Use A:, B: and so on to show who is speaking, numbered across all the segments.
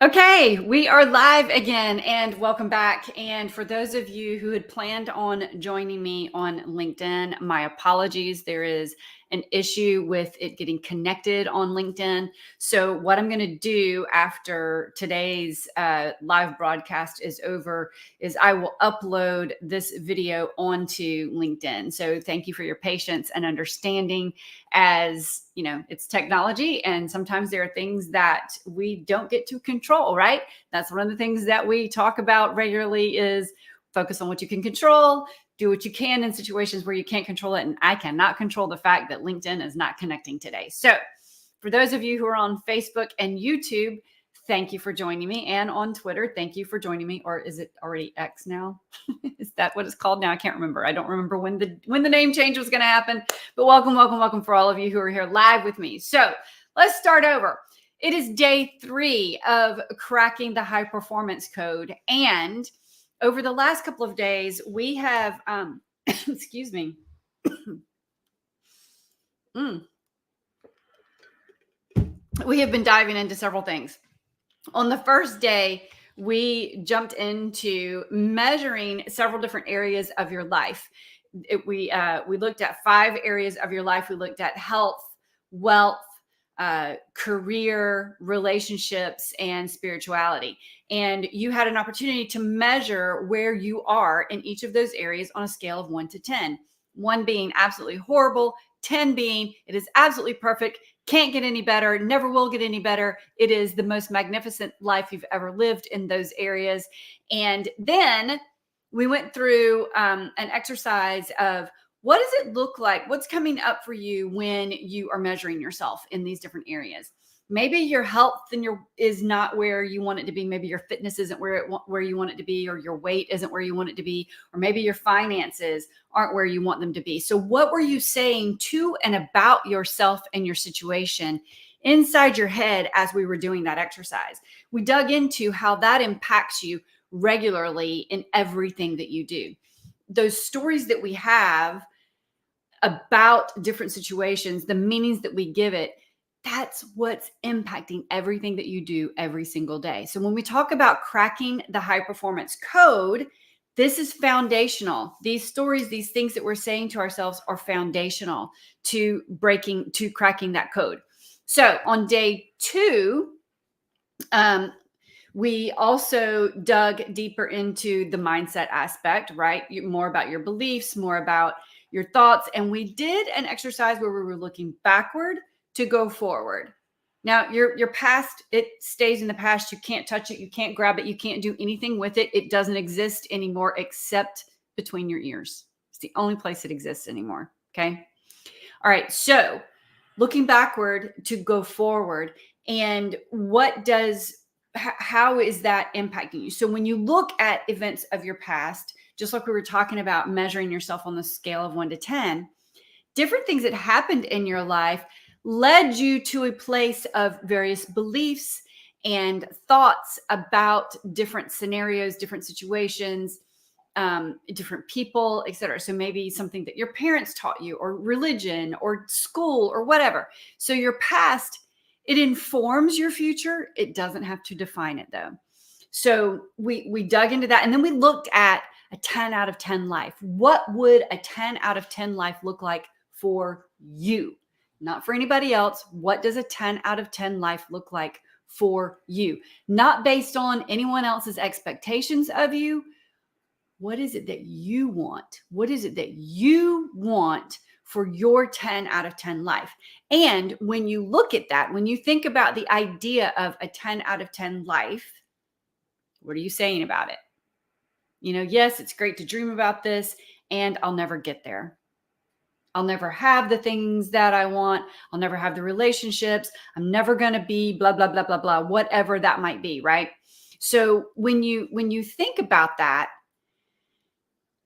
A: Okay, we are live again and welcome back. And for those of you who had planned on joining me on LinkedIn, my apologies. There is an issue with it getting connected on LinkedIn. So, what I'm going to do after today's live broadcast is over is I will upload this video onto LinkedIn. So, thank you for your patience and understanding. As you know, it's technology, and sometimes there are things that we don't get to control, right? That's one of the things that we talk about regularly is focus on what you can control, do what you can in situations where you can't control it. And I cannot control the fact that LinkedIn is not connecting today. So for those of you who are on Facebook and YouTube, thank you for joining me. And on Twitter, thank you for joining me. Or is it already X now? Is that what it's called now? I can't remember. I don't remember when the name change was going to happen. But welcome for all of you who are here live with me. So let's start over. It is day 3 of cracking the high performance code. And over the last couple of days, we have, excuse me. We have been diving into several things. On the first day, we jumped into measuring several different areas of your life. We looked at 5 areas of your life. We looked at health, wealth, career, relationships, and spirituality. And you had an opportunity to measure where you are in each of those areas on a scale of 1 to 10. 1 being absolutely horrible, 10 being it is absolutely perfect, can't get any better, never will get any better. It is the most magnificent life you've ever lived in those areas. And then we went through an exercise of what does it look like? What's coming up for you when you are measuring yourself in these different areas? Maybe your health is not where you want it to be. Maybe your fitness isn't where you want it to be, or your weight isn't where you want it to be, or maybe your finances aren't where you want them to be. So what were you saying to and about yourself and your situation inside your head as we were doing that exercise? We dug into how that impacts you regularly in everything that you do. Those stories that we have about different situations, the meanings that we give it, that's what's impacting everything that you do every single day. So when we talk about cracking the high performance code, this is foundational. These stories, these things that we're saying to ourselves are foundational to cracking that code. So on day 2, we also dug deeper into the mindset aspect, right? More about your beliefs, more about your thoughts. And we did an exercise where we were looking backward to go forward. Now, your past, it stays in the past. You can't touch it. You can't grab it. You can't do anything with it. It doesn't exist anymore except between your ears. It's the only place it exists anymore. Okay. All right. So looking backward to go forward, and how is that impacting you? So when you look at events of your past, just like we were talking about measuring yourself on the scale of 1 to 10, different things that happened in your life led you to a place of various beliefs and thoughts about different scenarios, different situations, different people, etc. So maybe something that your parents taught you, or religion, or school, or whatever. So your past, it informs your future. It doesn't have to define it, though. So we dug into that, and then we looked at a 10 out of 10 life. What would a 10 out of 10 life look like for you? Not for anybody else. What does a 10 out of 10 life look like for you? Not based on anyone else's expectations of you. What is it that you want? What is it that you want for your 10 out of 10 life? And when you look at that, when you think about the idea of a 10 out of 10 life, what are you saying about it? Yes, it's great to dream about this, and I'll never get there. I'll never have the things that I want. I'll never have the relationships. I'm never going to be blah, blah, blah, blah, blah, whatever that might be, right? So when you think about that,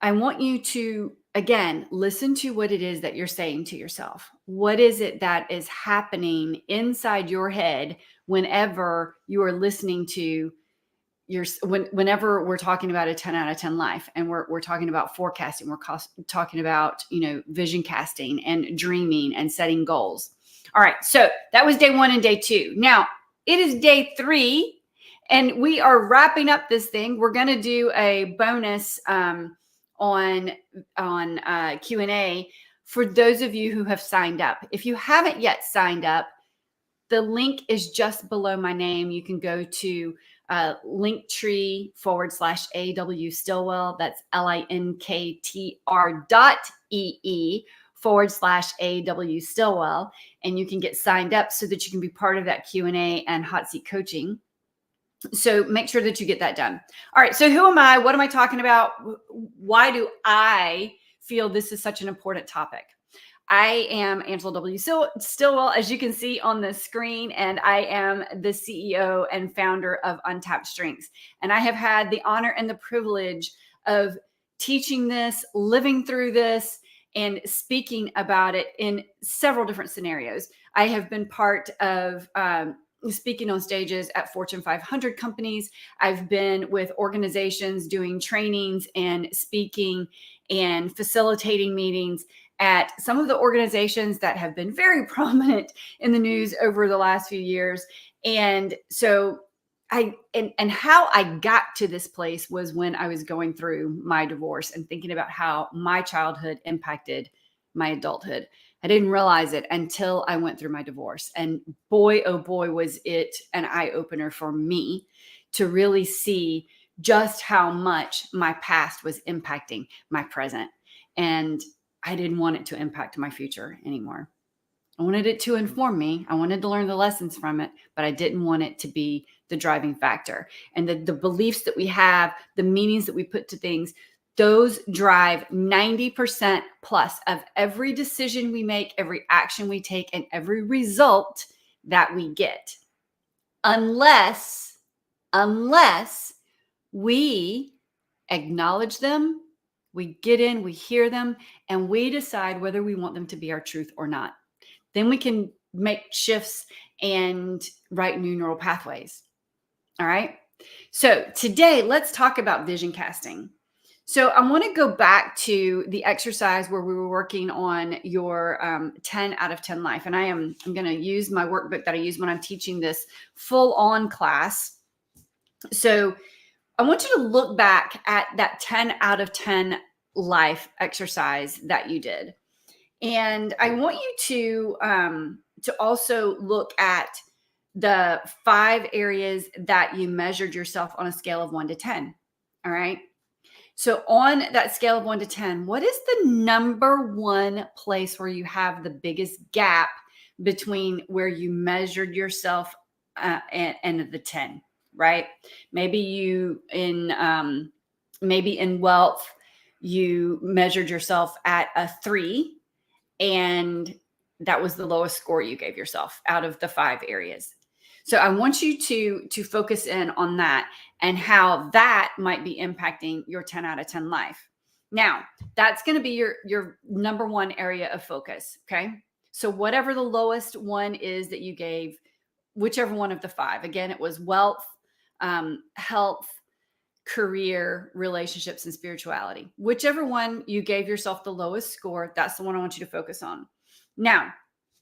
A: I want you to, again, listen to what it is that you're saying to yourself. What is it that is happening inside your head whenever you are listening to whenever we're talking about a 10 out of 10 life, and we're talking about forecasting, we're talking about, vision casting and dreaming and setting goals. All right. So that was day 1 and day 2. Now it is day 3. And we are wrapping up this thing. We're going to do a bonus on Q&A for those of you who have signed up. If you haven't yet signed up, the link is just below my name. You can go to linktree/AW Stillwell. That's linktr.ee/AW Stillwell. And you can get signed up so that you can be part of that Q&A and hot seat coaching. So make sure that you get that done. All right. So who am I? What am I talking about? Why do I feel this is such an important topic? I am Angela W. Stillwell, as you can see on the screen, and I am the CEO and founder of Untapped Strengths. And I have had the honor and the privilege of teaching this, living through this, and speaking about it in several different scenarios. I have been part of speaking on stages at Fortune 500 companies. I've been with organizations doing trainings and speaking and facilitating meetings at some of the organizations that have been very prominent in the news over the last few years. And so and how I got to this place was when I was going through my divorce and thinking about how my childhood impacted my adulthood. I didn't realize it until I went through my divorce. And boy, oh boy, was it an eye-opener for me to really see just how much my past was impacting my present. And I didn't want it to impact my future anymore. I wanted it to inform me. I wanted to learn the lessons from it, but I didn't want it to be the driving factor. And the beliefs that we have, the meanings that we put to things, those drive 90% plus of every decision we make, every action we take, and every result that we get. Unless we acknowledge them, we get in, we hear them, and we decide whether we want them to be our truth or not. Then we can make shifts and write new neural pathways. All right. So today, let's talk about vision casting. So I want to go back to the exercise where we were working on your 10 out of 10 life. And I'm going to use my workbook that I use when I'm teaching this full on class. So I want you to look back at that 10 out of 10 life exercise that you did. And I want you to also look at the 5 areas that you measured yourself on a scale of 1 to 10. All right. So on that scale of 1 to 10, what is the number one place where you have the biggest gap between where you measured yourself and the 10, right? Maybe in wealth, you measured yourself at a 3, and that was the lowest score you gave yourself out of the 5 areas. So I want you to focus in on that and how that might be impacting your 10 out of 10 life. Now, that's going to be your number one area of focus. Okay. So whatever the lowest one is that you gave, whichever one of the 5, again, it was wealth, health, career, relationships, and spirituality. Whichever one you gave yourself the lowest score, that's the one I want you to focus on. Now,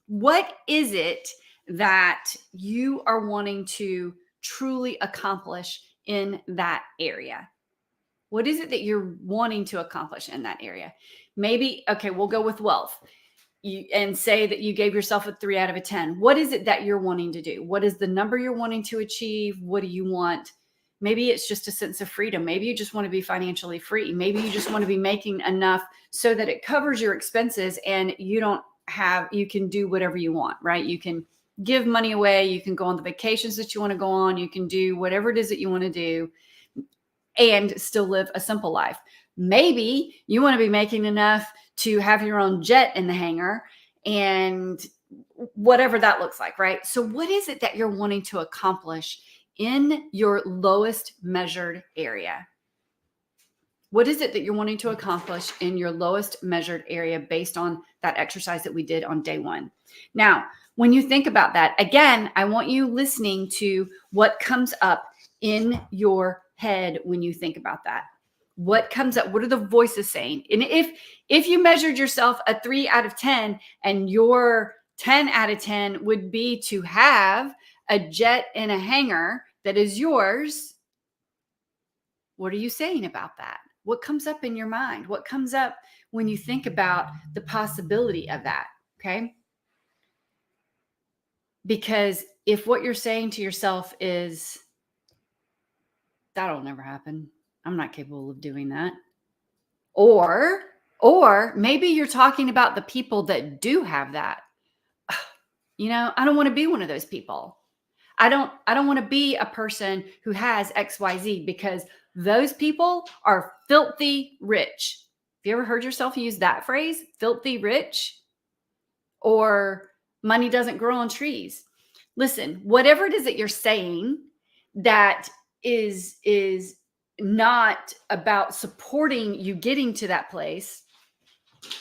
A: what is it that you are wanting to truly accomplish in that area? What is it that you're wanting to accomplish in that area? Maybe, okay, we'll go with wealth. And say that you gave yourself a 3 out of a 10. What is it that you're wanting to do? What is the number you're wanting to achieve? What do you want? Maybe it's just a sense of freedom. Maybe you just want to be financially free. Maybe you just want to be making enough so that it covers your expenses and you can do whatever you want, right? You can give money away. You can go on the vacations that you want to go on. You can do whatever it is that you want to do and still live a simple life. Maybe you want to be making enough to have your own jet in the hangar and whatever that looks like, right? So what is it that you're wanting to accomplish in your lowest measured area? What is it that you're wanting to accomplish in your lowest measured area based on that exercise that we did on day 1? Now, when you think about that, again, I want you listening to what comes up in your head when you think about that. What comes up? What are the voices saying? And if you measured yourself a 3 out of 10 and your 10 out of 10 would be to have a jet in a hangar, that is yours, what are you saying about that? What comes up in your mind? What comes up when you think about the possibility of that? Okay. Because if what you're saying to yourself is, that'll never happen, I'm not capable of doing that. Or maybe you're talking about the people that do have that. I don't want to be one of those people. I don't want to be a person who has XYZ, because those people are filthy rich. Have you ever heard yourself use that phrase, filthy rich? Or money doesn't grow on trees. Listen, whatever it is that you're saying that is not about supporting you getting to that place,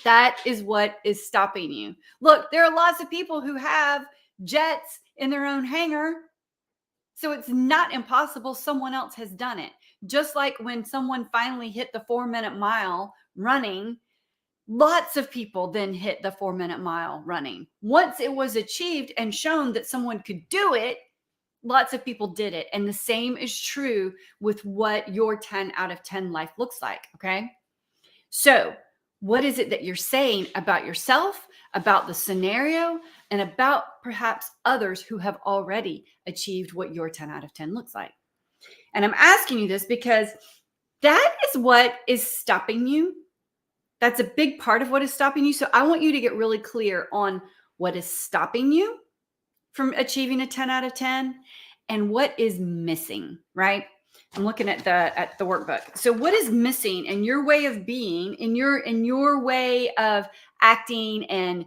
A: that is what is stopping you. Look, there are lots of people who have jets in their own hangar. So it's not impossible. Someone else has done it. Just like when someone finally hit the 4-minute mile running, lots of people then hit the 4-minute mile running. Once it was achieved and shown that someone could do it, lots of people did it. And the same is true with what your 10 out of 10 life looks like. Okay. So what is it that you're saying about yourself, about the scenario, and about perhaps others who have already achieved what your 10 out of 10 looks like? And I'm asking you this because that is what is stopping you. That's a big part of what is stopping you. So I want you to get really clear on what is stopping you from achieving a 10 out of 10 and what is missing, right? I'm looking at the workbook. So what is missing in your way of being, in your way of acting and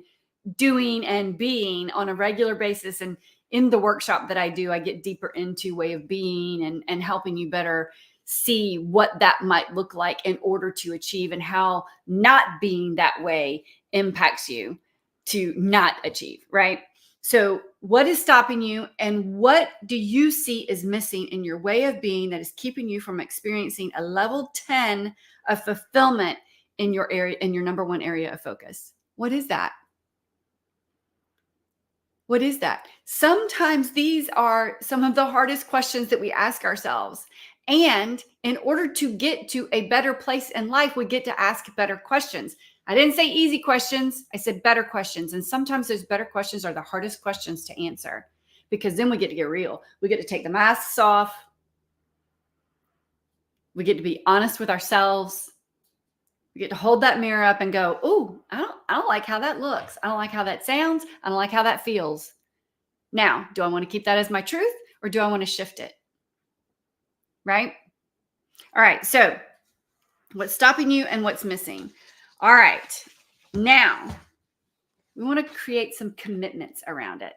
A: doing and being on a regular basis? And in the workshop that I do, I get deeper into way of being and helping you better see what that might look like in order to achieve, and how not being that way impacts you to not achieve, right? So what is stopping you, and what do you see is missing in your way of being that is keeping you from experiencing a level 10 of fulfillment in your area, in your number one area of focus? What is that? What is that? Sometimes these are some of the hardest questions that we ask ourselves. And in order to get to a better place in life, we get to ask better questions. I didn't say easy questions. I said better questions. And sometimes those better questions are the hardest questions to answer, because then we get to get real. We get to take the masks off. We get to be honest with ourselves. We get to hold that mirror up and go, "Ooh, I don't like how that looks. I don't like how that sounds. I don't like how that feels. Now, do I want to keep that as my truth, or do I want to shift it?" Right? All right. So what's stopping you and what's missing? All right. Now we want to create some commitments around it,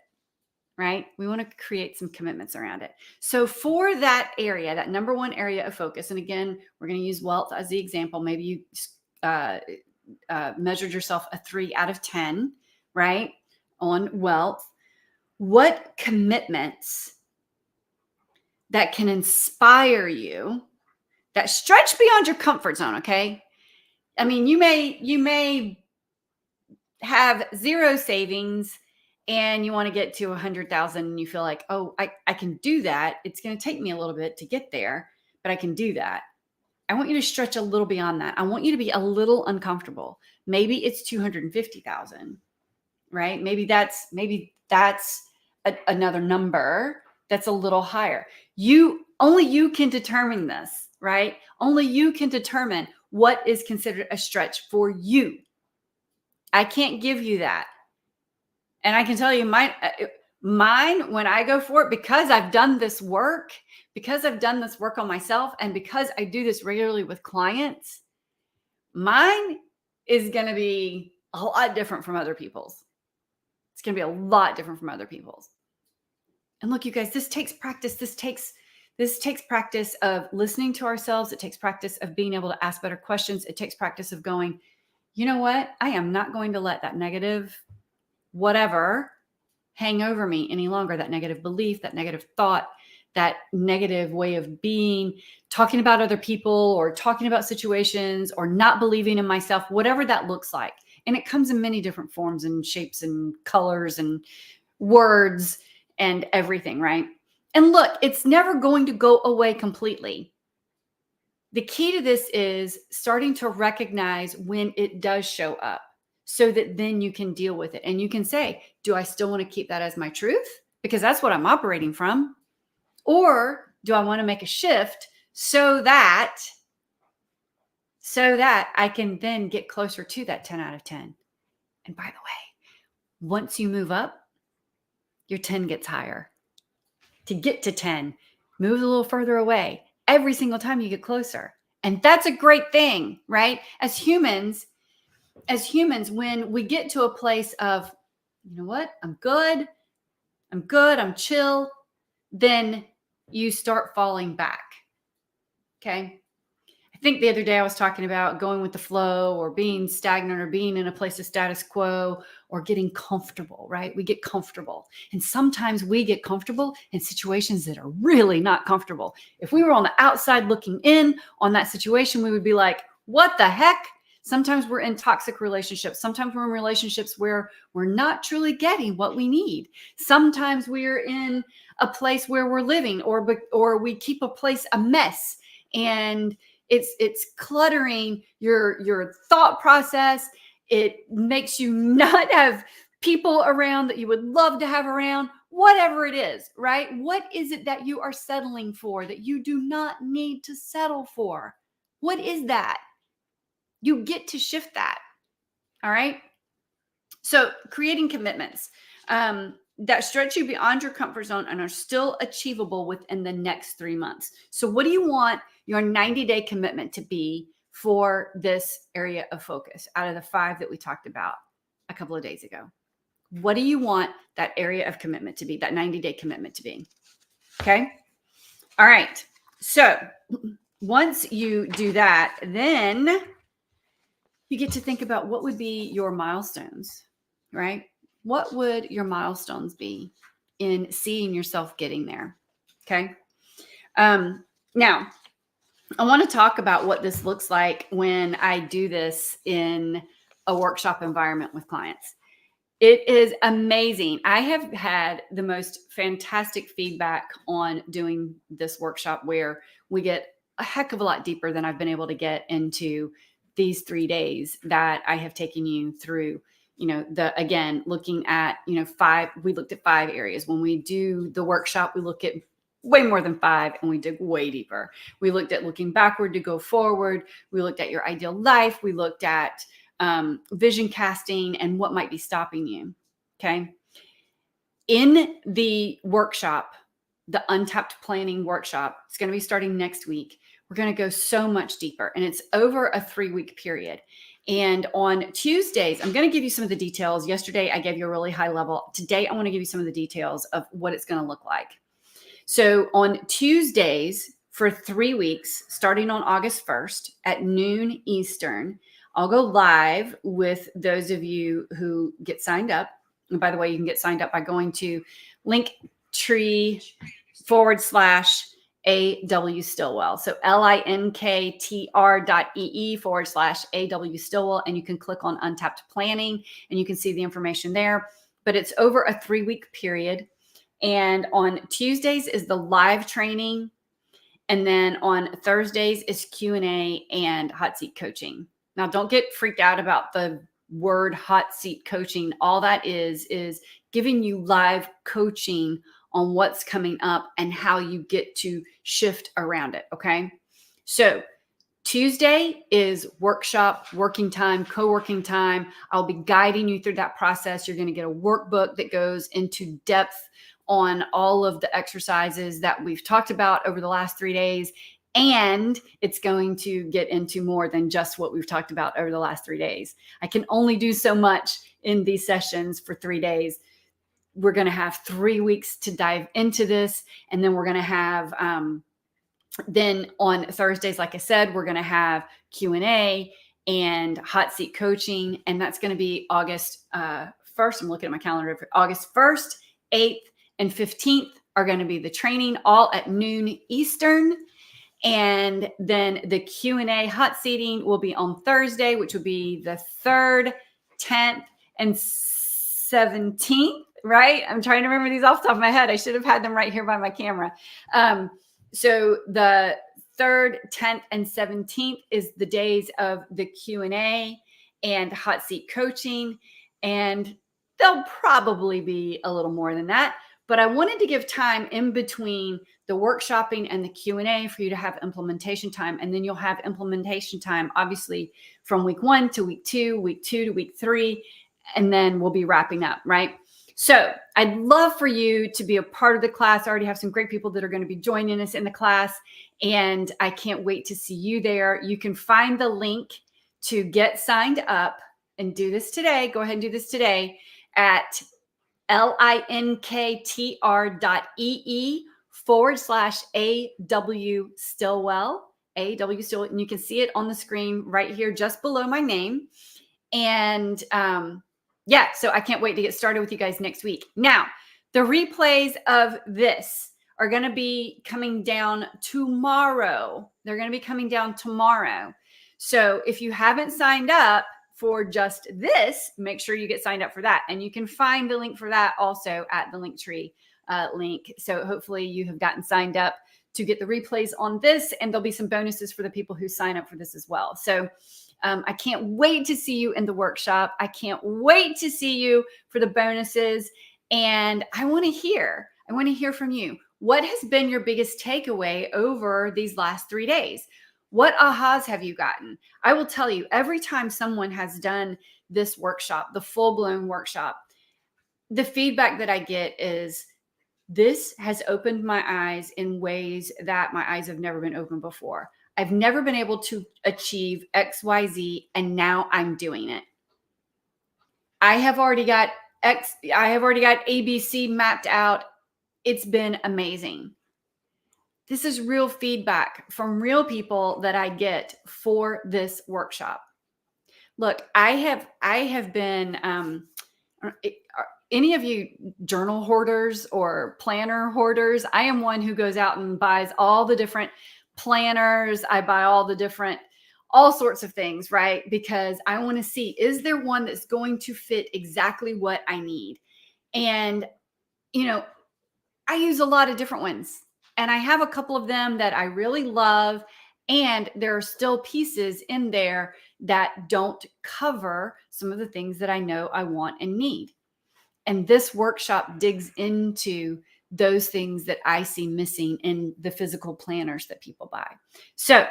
A: right? We want to create some commitments around it. So for that area, that number one area of focus, and again, we're going to use wealth as the example. Maybe you measured yourself a 3 out of 10, right? On wealth. What commitments that can inspire you, that stretch beyond your comfort zone? Okay. I mean, you may have zero savings and you want to get to 100,000 and you feel like, oh, I can do that. It's going to take me a little bit to get there, but I can do that. I want you to stretch a little beyond that. I want you to be a little uncomfortable. Maybe it's 250,000, right? Maybe that's another number that's a little higher. Only you can determine this, right? Only you can determine what is considered a stretch for you. I can't give you that. And I can tell you mine, when I go for it, because I've done this work on myself, and because I do this regularly with clients, mine is going to be a lot different from other people's. It's going to be a lot different from other people's. And look, you guys, this takes practice. This takes practice of listening to ourselves. It takes practice of being able to ask better questions. It takes practice of going, you know what? I am not going to let that negative whatever hang over me any longer. That negative belief, that negative thought, that negative way of being, talking about other people or talking about situations or not believing in myself, whatever that looks like. And it comes in many different forms and shapes and colors and words and everything, right? And look, it's never going to go away completely. The key to this is starting to recognize when it does show up so that then you can deal with it. And you can say, do I still want to keep that as my truth? Because that's what I'm operating from. Or do I want to make a shift so that I can then get closer to that 10 out of 10? And by the way, once you move up, your 10 gets higher. To get to 10, move a little further away every single time you get closer. And that's a great thing, right? As humans, when we get to a place of, you know what, I'm good, I'm chill, then you start falling back. Okay. I think the other day I was talking about going with the flow or being stagnant or being in a place of status quo or getting comfortable, right? We get comfortable. And sometimes we get comfortable in situations that are really not comfortable. If we were on the outside looking in on that situation, we would be like, what the heck? Sometimes we're in toxic relationships. Sometimes we're in relationships where we're not truly getting what we need. Sometimes we're in a place where we're living or we keep a place a mess, and it's cluttering your thought process. It makes you not have people around that you would love to have around, whatever it is, right? What is it that you are settling for that you do not need to settle for? What is that? You get to shift that. All right. So creating commitments that stretch you beyond your comfort zone and are still achievable within the next 3 months. So what do you want your 90-day commitment to be for this area of focus out of the 5 that we talked about a couple of days ago? What do you want that area of commitment to be, that 90-day commitment to be? Okay. All right. So once you do that, then you get to think about what would be your milestones, right? What would your milestones be in seeing yourself getting there? Okay. Now, I want to talk about what this looks like when I do this in a workshop environment with clients. It is amazing. I have had the most fantastic feedback on doing this workshop where we get a heck of a lot deeper than I've been able to get into these 3 days that I have taken you through. Again, looking at, we looked at 5 areas. When we do the workshop, we look at way more than 5 and we dig way deeper. We looked at looking backward to go forward. We looked at your ideal life. We looked at vision casting and what might be stopping you. Okay. In the workshop, the Untapped Planning Workshop, it's going to be starting next week. We're going to go so much deeper, and it's over a 3-week period. And on Tuesdays, I'm going to give you some of the details. Yesterday, I gave you a really high level. Today, I want to give you some of the details of what it's going to look like. So on Tuesdays for 3 weeks, starting on August 1st at noon Eastern, I'll go live with those of you who get signed up. And by the way, you can get signed up by going to Linktree/AW Stillwell. So linktr.ee/AW Stillwell. And you can click on Untapped Planning and you can see the information there. But it's over a 3-week period. And on Tuesdays is the live training. And then on Thursdays is Q&A and hot seat coaching. Now, don't get freaked out about the word hot seat coaching. All that is giving you live coaching on what's coming up and how you get to shift around it. Okay. So Tuesday is workshop, working time, co-working time. I'll be guiding you through that process. You're going to get a workbook that goes into depth on all of the exercises that we've talked about over the last 3 days. And it's going to get into more than just what we've talked about over the last 3 days. I can only do so much in these sessions for 3 days. We're going to have 3 weeks to dive into this. And then we're going to have, then on Thursdays, like I said, we're going to have Q&A and hot seat coaching. And that's going to be August 1st. I'm looking at my calendar. August 1st, 8th, and 15th are going to be the training, all at noon Eastern. And then the Q&A hot seating will be on Thursday, which will be the 3rd, 10th, and 17th. right? I'm trying to remember these off the top of my head. I should have had them right here by my camera. So the 3rd, 10th, and 17th is the days of the Q&A and hot seat coaching. And there'll probably be a little more than that. But I wanted to give time in between the workshopping and the Q&A for you to have implementation time. And then you'll have implementation time, obviously, from week 1 to week 2, week 2 to week 3, and then we'll be wrapping up, right? So I'd love for you to be a part of the class. I already have some great people that are going to be joining us in the class, and I can't wait to see you there. You can find the link to get signed up and do this today. Go ahead and do this today at linktr.ee/AW Stillwell, AW Stillwell, and you can see it on the screen right here just below my name. And yeah, so I can't wait to get started with you guys next week. Now, the replays of this are going to be coming down tomorrow. They're going to be coming down tomorrow. So if you haven't signed up for just this, make sure you get signed up for that. And you can find the link for that also at the Linktree link. So hopefully you have gotten signed up to get the replays on this, and there'll be some bonuses for the people who sign up for this as well. So I can't wait to see you in the workshop. I can't wait to see you for the bonuses. And I want to hear from you. What has been your biggest takeaway over these last 3 days? What ahas have you gotten? I will tell you, every time someone has done this workshop, the full-blown workshop, the feedback that I get is, this has opened my eyes in ways that my eyes have never been opened before. I've never been able to achieve XYZ, and now I'm doing it. I have already got ABC mapped out. It's been amazing. This is real feedback from real people that I get for this workshop. Look, I have been, any of you journal hoarders or planner hoarders? I am one who goes out and buys all the different planners. I buy all sorts of things, right? Because I want to see, is there one that's going to fit exactly what I need? And, I use a lot of different ones, and I have a couple of them that I really love. And there are still pieces in there that don't cover some of the things that I know I want and need. And this workshop digs into those things that I see missing in the physical planners that people buy. So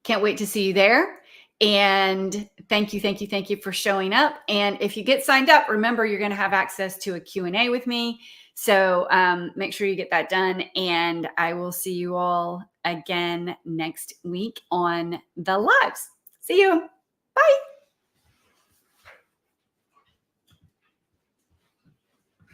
A: can't wait to see you there. And thank you for showing up. And if you get signed up, remember, you're going to have access to a Q&A with me. So make sure you get that done. And I will see you all again next week on the lives. See you. Bye.